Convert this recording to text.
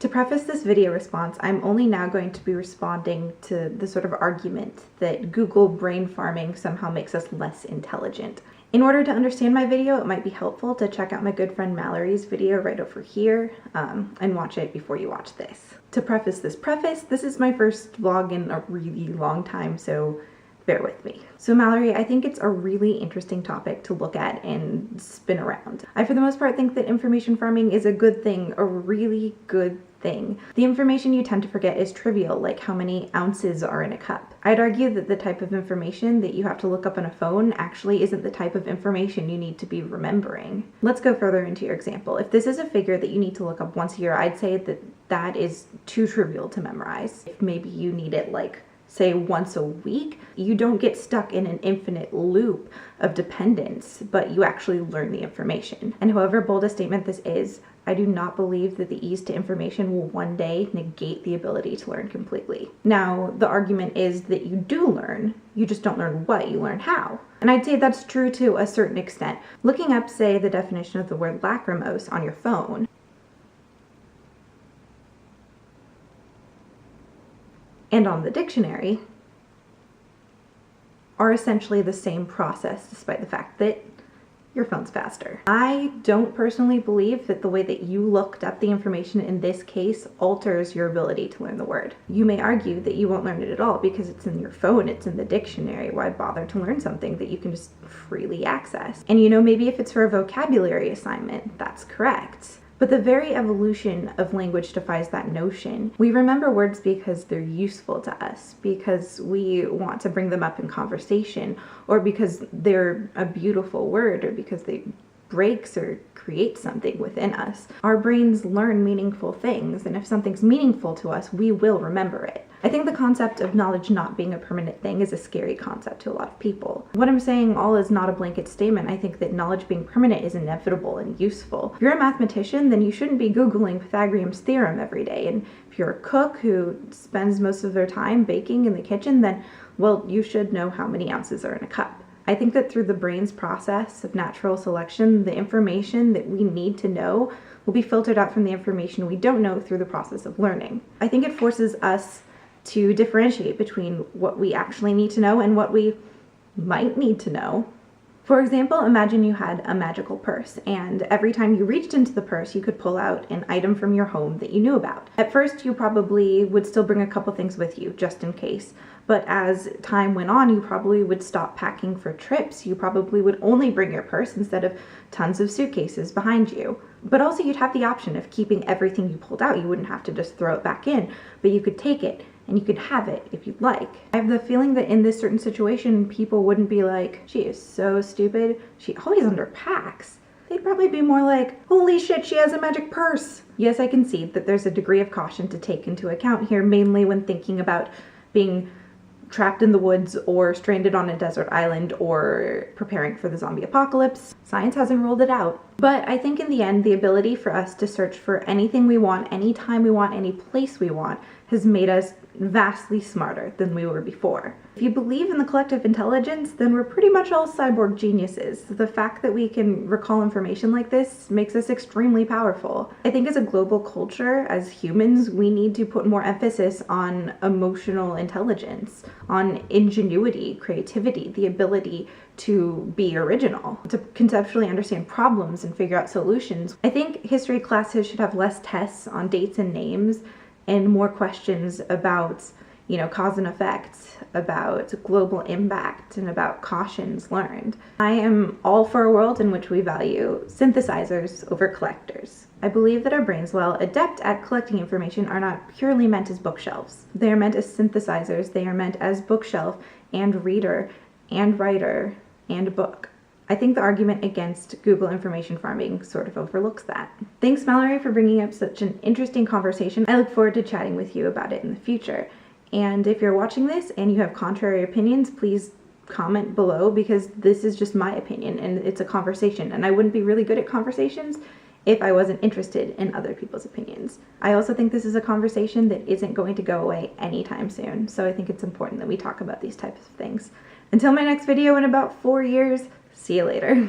To preface this video response, I'm only now going to be responding to the sort of argument that Google brain farming somehow makes us less intelligent. In order to understand my video, it might be helpful to check out my good friend Mallory's video right over here and watch it before you watch this. To preface, this is my first vlog in a really long time, so bear with me. So Mallory, I think it's a really interesting topic to look at and spin around. I, for the most part, think that information farming is a good thing, a really good thing. The information you tend to forget is trivial, like how many ounces are in a cup. I'd argue that the type of information that you have to look up on a phone actually isn't the type of information you need to be remembering. Let's go further into your example. If this is a figure that you need to look up once a year, I'd say that that is too trivial to memorize. If maybe you need it like say once a week, you don't get stuck in an infinite loop of dependence, but you actually learn the information. And however bold a statement this is, I do not believe that the ease to information will one day negate the ability to learn completely. Now, the argument is that you do learn, you just don't learn what, you learn how. And I'd say that's true to a certain extent. Looking up, say, the definition of the word lachrymose on your phone, and on the dictionary are essentially the same process, despite the fact that your phone's faster. I don't personally believe that the way that you looked up the information in this case alters your ability to learn the word. You may argue that you won't learn it at all because it's in your phone, it's in the dictionary. Why bother to learn something that you can just freely access? And you know, maybe if it's for a vocabulary assignment, that's correct. But the very evolution of language defies that notion. We remember words because they're useful to us, because we want to bring them up in conversation, or because they're a beautiful word, or because they breaks or create something within us. Our brains learn meaningful things, and if something's meaningful to us, we will remember it. I think the concept of knowledge not being a permanent thing is a scary concept to a lot of people. What I'm saying all is not a blanket statement. I think that knowledge being permanent is inevitable and useful. If you're a mathematician, then you shouldn't be Googling Pythagorean's theorem every day. And if you're a cook who spends most of their time baking in the kitchen, then, well, you should know how many ounces are in a cup. I think that through the brain's process of natural selection, the information that we need to know will be filtered out from the information we don't know through the process of learning. I think it forces us to differentiate between what we actually need to know and what we might need to know. For example, imagine you had a magical purse, and every time you reached into the purse, you could pull out an item from your home that you knew about. At first, you probably would still bring a couple things with you, just in case. But as time went on, you probably would stop packing for trips. You probably would only bring your purse instead of tons of suitcases behind you. But also, you'd have the option of keeping everything you pulled out. You wouldn't have to just throw it back in, but you could take it and you could have it if you'd like. I have the feeling that in this certain situation, people wouldn't be like, she is so stupid, she always underpacks. They'd probably be more like, holy shit, she has a magic purse. Yes, I concede that there's a degree of caution to take into account here, mainly when thinking about being trapped in the woods or stranded on a desert island or preparing for the zombie apocalypse. Science hasn't ruled it out. But I think in the end, the ability for us to search for anything we want, anytime we want, any place we want, has made us vastly smarter than we were before. If you believe in the collective intelligence, then we're pretty much all cyborg geniuses. The fact that we can recall information like this makes us extremely powerful. I think as a global culture, as humans, we need to put more emphasis on emotional intelligence, on ingenuity, creativity, the ability to be original, to conceptually understand problems and figure out solutions. I think history classes should have less tests on dates and names and more questions about, you know, cause and effect, about global impact, and about cautions learned. I am all for a world in which we value synthesizers over collectors. I believe that our brains, while adept at collecting information, are not purely meant as bookshelves. They are meant as synthesizers. They are meant as bookshelf and reader and writer and book. I think the argument against Google information farming sort of overlooks that. Thanks, Mallory, for bringing up such an interesting conversation. I look forward to chatting with you about it in the future. And if you're watching this and you have contrary opinions, please comment below, because this is just my opinion and it's a conversation, and I wouldn't be really good at conversations if I wasn't interested in other people's opinions. I also think this is a conversation that isn't going to go away anytime soon, so I think it's important that we talk about these types of things. Until my next video in about 4 years, see you later.